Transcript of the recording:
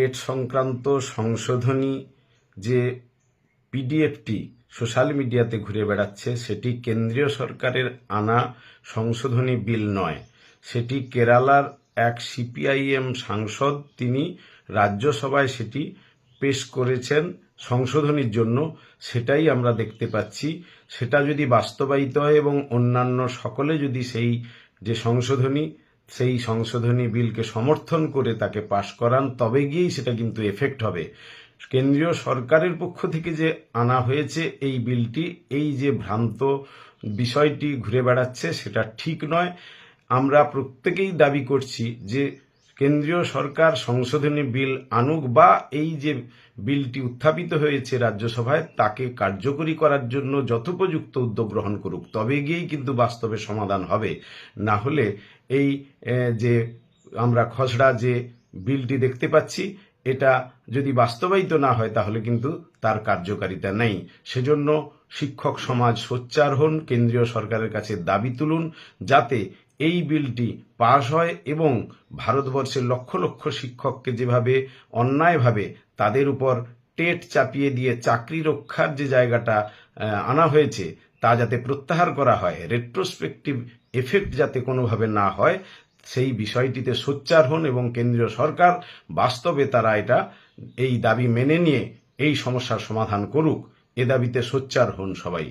TET সংক্রান্ত সংশোধনী যে পিডিএফটি সোশ্যাল মিডিয়াতে ঘুরে বেড়াচ্ছে সেটি কেন্দ্রীয় সরকারের আনা সংশোধনী বিল নয়। সেটি কেরালার এক সিপিআইএম সাংসদ তিনি রাজ্যসভায় সেটি পেশ করেছেন সংশোধনীর জন্য। সেটাই আমরা দেখতে পাচ্ছি। সেটা যদি বাস্তবায়িত হয় এবং অন্যান্য সকলে যদি সেই যে সেই সংশোধনী বিলকে সমর্থন করে তাকে পাশ করান, তবে গিয়েই সেটা কিন্তু এফেক্ট হবে। কেন্দ্রীয় সরকারের পক্ষ থেকে যে আনা হয়েছে এই বিলটি, এই যে ভ্রান্ত বিষয়টি ঘুরে বেড়াচ্ছে সেটা ঠিক নয়। আমরা প্রত্যেকেই দাবি করছি যে কেন্দ্রীয় সরকার সংশোধনী বিল আনুক, বা এই যে বিলটি উত্থাপিত হয়েছে রাজ্যসভায় তাকে কার্যকরী করার জন্য যথোপযুক্ত উদ্যোগ গ্রহণ করুক, তবে গিয়েই কিন্তু বাস্তবে সমাধান হবে। না হলে এই যে আমরা খসড়া যে বিলটি দেখতে পাচ্ছি এটা যদি বাস্তবায়িত না হয় তাহলে কিন্তু তার কার্যকারিতা নেই। সেজন্য শিক্ষক সমাজ সোচ্চার হন, কেন্দ্রীয় সরকারের কাছে দাবি তুলুন যাতে এই বিলটি পাশ হয় এবং ভারতবর্ষের লক্ষ লক্ষ শিক্ষককে যেভাবে অন্যায়ভাবে তাদের উপর টেট চাপিয়ে দিয়ে চাকরি রক্ষার যে জায়গাটা আনা হয়েছে তা যাতে প্রত্যাহার করা হয়, রেট্রোস্পেক্টিভ এফেক্ট যাতে কোনোভাবে না হয়, সেই বিষয়টিতে সোচ্চার হন এবং কেন্দ্রীয় সরকার বাস্তবে তারা এই দাবি মেনে নিয়ে এই সমস্যার সমাধান করুক। এ দাবিতে সোচ্চার হন সবাই।